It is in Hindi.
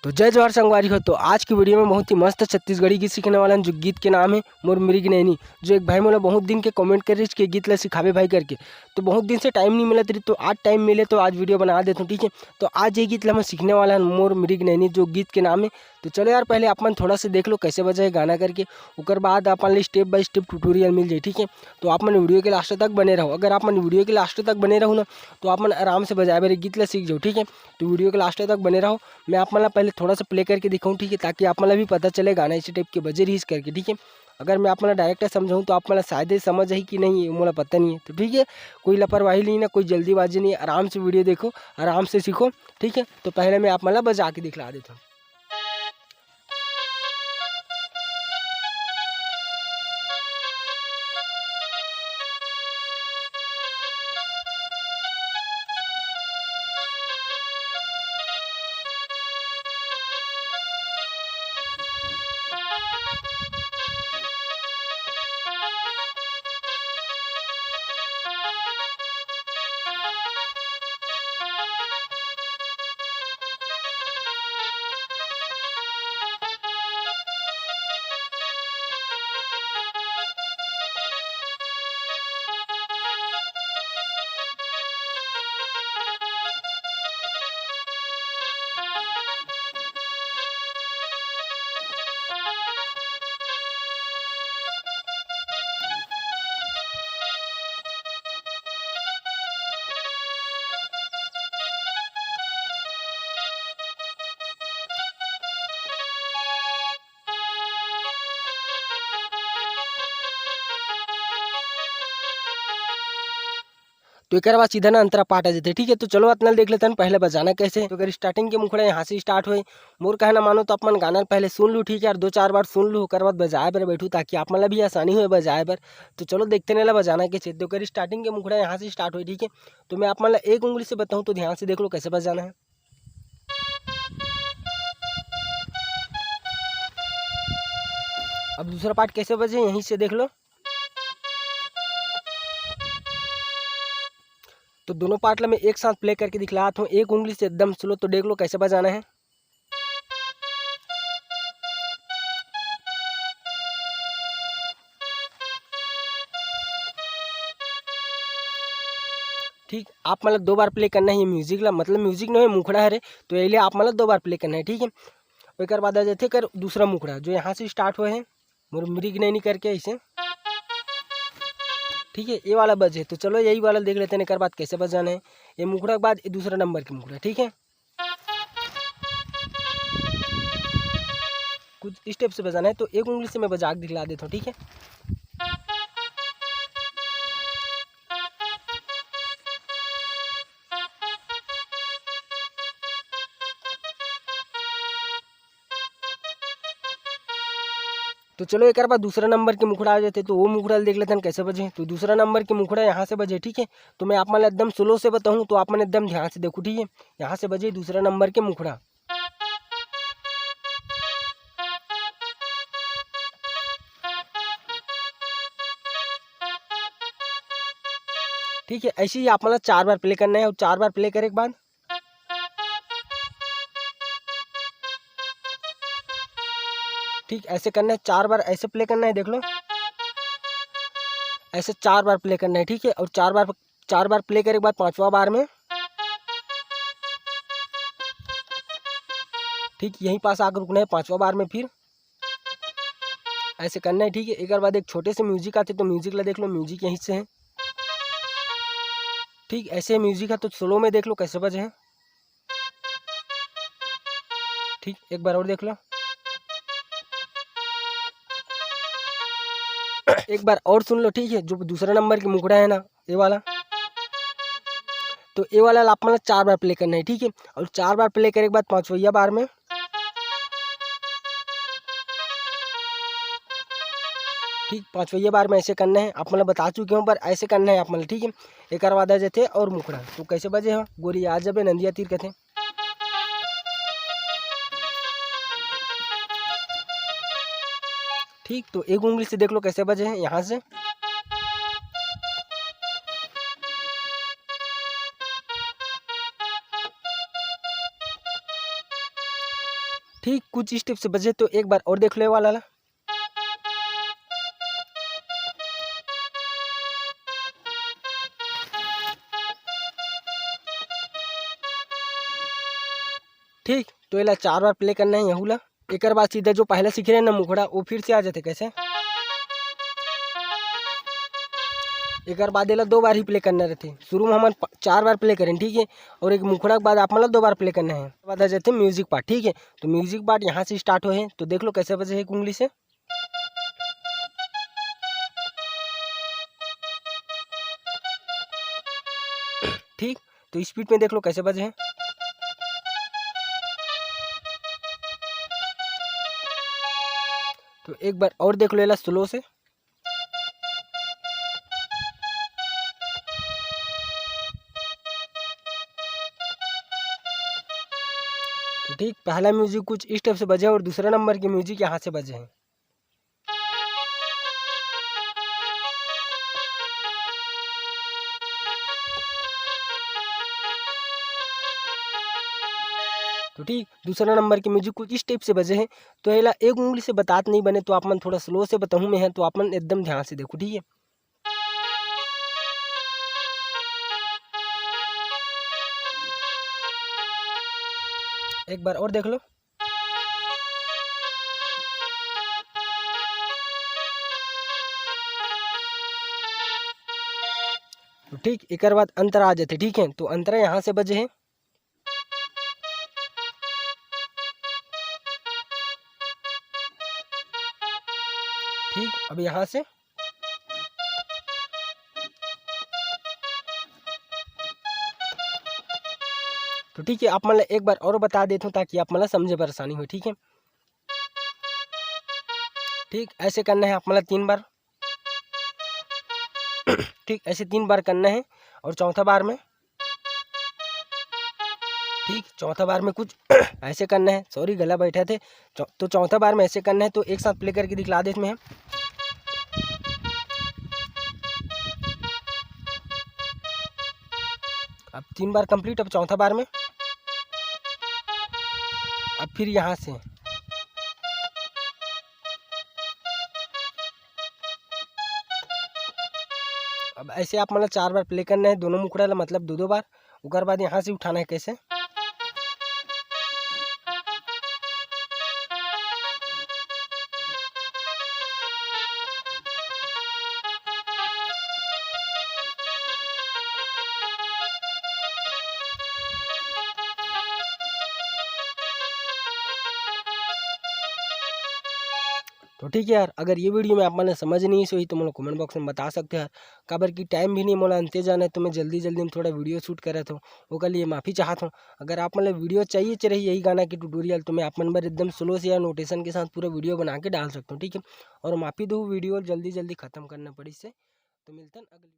तो जय जवाहर संगवारी हो। तो आज की वीडियो में बहुत ही मस्त छत्तीसगढ़ी गीत सीखने वाला है, जो गीत के नाम है मोर मृग नैनी। जो एक भाई मोला बहुत दिन के कमेंट कर रही के गीत ला सिखावे भाई करके, तो बहुत दिन से टाइम नहीं मिला थी, तो आज टाइम मिले तो आज वीडियो बना देता हूँ। ठीक है, तो आज ये गीत ला मैं सीखने वाला है मोर मृग नैनी, जो गीत के नाम है। तो चलो यार, पहले अपन थोड़ा सा देख लो कैसे बजा है गाना करके, उसके बाद अपन स्टेप बाय स्टेप ट्यूटोरियल मिल जाए। ठीक है, तो आप मन वीडियो के लास्ट तक बने रहो। अगर आप मन वीडियो के लास्ट तक बने रहो ना, तो आप मन आराम से बजाए मेरे गीत ला सीख जाओ। ठीक है, तो वीडियो के लास्ट तक बने रहो। मैं आप मतलब पहले थोड़ा सा प्ले करके दिखाऊँ, ठीक है, ताकि आप मतलब भी पता चले गाना इसी टाइप के बजे रही करके। ठीक है, अगर मैं आप मतलब डायरेक्ट समझाऊँ तो आप मतलब शायद ही समझ है कि नहीं, मुझे पता नहीं है। तो ठीक है, कोई लापरवाही नहीं ना, कोई जल्दीबाजी नहीं, आराम से वीडियो देखो, आराम से सीखो। ठीक है, तो पहले मैं आप मतलब बजा के दिखला देता हूँ। तो एक बाद सीधा ना अंतरा पाट आ जाते। ठीक है, तो चलो अतना देख लेते हैं पहले बजाना कैसे। तो अगर स्टार्टिंग के मुखड़ा यहाँ से स्टार्ट हुए, मोर कहना मानो तो अपन गाना पहले सुन लूँ। ठीक है, और 2-4 बार सुन लूँ, उसके बाद बजाए पर बैठूँ, ताकि आप मतलब भी आसानी हो बजाए पर। तो चलो देखते नहीं बजाना कैसे। तो अगर स्टार्टिंग के मुखड़ा यहाँ से स्टार्ट हुई, ठीक है, तो मैं आप मतलब एक उंगली से बताऊँ, तो ध्यान से देख लो कैसे बजाना है। अब दूसरा पार्ट कैसे बजे यहीं से देख लो। तो दोनों पार्ट ला मैं एक साथ प्ले करके दिखलाता हूँ, एक उंगली से एकदम स्लो। तो देख लो कैसे बजाना है। ठीक, आप मतलब 2 बार प्ले करना है ये म्यूजिक ला, मतलब म्यूजिक नहीं है मुखड़ा है रे, तो ये लिए आप मतलब 2 बार प्ले करना है। ठीक है, एक बाद आ जाते कर दूसरा मुखड़ा, जो यहाँ से स्टार्ट हुए हैं मोर मृग नैनी करके ऐसे। ठीक है, ये वाला बजे, तो चलो यही वाला देख लेते हैं एक बाद कैसे बजाना है। ये मुखड़ा के बाद ये दूसरा नंबर की मुखड़ा। ठीक है, कुछ स्टेप से बजाना है, तो एक उंगली से मैं बजा के दिखला देता हूँ। ठीक है, तो चलो एक बाद दूसरा नंबर के मुखड़ा आ जाते, तो वो मुखड़ा देख लेते हैं कैसे बजे। तो दूसरा नंबर के मुखड़ा यहाँ से बजे। ठीक है, तो मैं आप मतलब एकदम स्लो से बताऊँ, तो आप मन एकदम ध्यान से देखो। ठीक है, यहाँ से बजे दूसरा नंबर के मुखड़ा। ठीक है, ऐसे ही आप मतलब 4 बार प्ले करना है, और 4 बार प्ले करे के बाद ठीक ऐसे करना है, 4 बार ऐसे प्ले करना है, देख लो ऐसे 4 बार प्ले करना है। ठीक है, और 4 बार प्ले करे के बाद 5वां बार में ठीक यहीं पास आकर रुकना है। 5वां बार में फिर ऐसे करना है। ठीक है, एक बाद एक छोटे से म्यूजिक आते, तो म्यूजिक ला देख लो, म्यूजिक यहीं से है। ठीक, ऐसे म्यूजिक है, तो स्लो में देख लो कैसे बजे हैं। ठीक, एक बार और देख लो। एक बार और सुन लो। ठीक है, जो दूसरा नंबर की मुखड़ा है ना, ये वाला, तो ये वाला आप मतलब 4 बार प्ले करना है। ठीक है, और 4 बार प्ले करे के बाद 5वां बार में ठीक 5वां बार में ऐसे करना है। आप मतलब बता चुके हो, पर ऐसे करना है आप मतलब। ठीक है, एक बाद आ जाते और मुखड़ा, तो कैसे बजे हो, गोरी आ जबे नंदिया तीर कहते। ठीक, तो एक उंगली से देख लो कैसे बजे हैं यहाँ से। ठीक कुछ स्टेप से बजे तो एक बार और देख लो ये वाला ला। ठीक तो ये 4 बार प्ले करना है यहू ला। एक बाद सीधा जो पहले सीख रहे हैं ना मुखड़ा वो फिर से आ जाते कैसे। एक बाद ये 2 बार ही प्ले करना रहते। शुरू में हम 4 बार प्ले करें ठीक है, और एक मुखड़ा के बाद आप मतलब 2 बार प्ले करना है। बाद आ जाते म्यूजिक पार्ट ठीक है। तो म्यूजिक पार्ट यहाँ से स्टार्ट हो है, तो देख लो कैसे बजे है एक उंगली से। ठीक तो स्पीड में देख लो कैसे बजे हैं। तो एक बार और देख लो ये स्लो से। तो ठीक पहला म्यूजिक कुछ इस टाइप से बजे और दूसरा नंबर के म्यूजिक यहाँ से बजे हैं। तो ठीक दूसरा नंबर के म्यूजिक कुछ इस टाइप से बजे हैं। तो ये एक उंगली से बतात नहीं बने, तो आप मन थोड़ा स्लो से बताऊँ मैं है, तो आप मन एकदम ध्यान से देखो ठीक है। एक बार और देख लो। तो ठीक एक बाद अंतरा आ जाते ठीक है। तो अंतरा यहाँ से बजे हैं। ठीक अब यहाँ से तो ठीक है। आप मतलब एक बार और बता देता हूँ ताकि आप मतलब समझे परेशानी हो ठीक है। ठीक ऐसे करना है आप मतलब 3 बार। ठीक ऐसे 3 बार करना है, और चौथा बार में ठीक चौथा बार में कुछ ऐसे करना है। सॉरी गला बैठा थे। तो चौथा बार में ऐसे करना है, तो एक साथ प्ले करके दिखला दे इसमें हम। अब 3 बार कंप्लीट। अब चौथा बार में अब फिर यहाँ से अब ऐसे आप मतलब 4 बार प्ले करना है दोनों मुखड़ा ला, मतलब 2-2 बार। उसके बाद यहाँ से उठाना है कैसे। तो ठीक है यार, अगर ये वीडियो में आप मैंने समझ नहीं सही तो मतलब कमेंट बॉक्स में बता सकते हैं। काबर की टाइम भी नहीं मोला अंते जाना है, तो मैं जल्दी जल्दी में थोड़ा वीडियो शूट कर रहा था, वो के लिए माफ़ी चाहता हूँ। अगर आप मतलब वीडियो चाहिए रही यही गाना की ट्यूटोरियल, तो मैं आप मन पर एकदम स्लो से या नोटेशन के साथ पूरा वीडियो बना के डाल सकता हूँ ठीक है। और माफ़ी दो वीडियो जल्दी जल्दी ख़त्म करना पड़ी इससे। तो मिलता है अगली।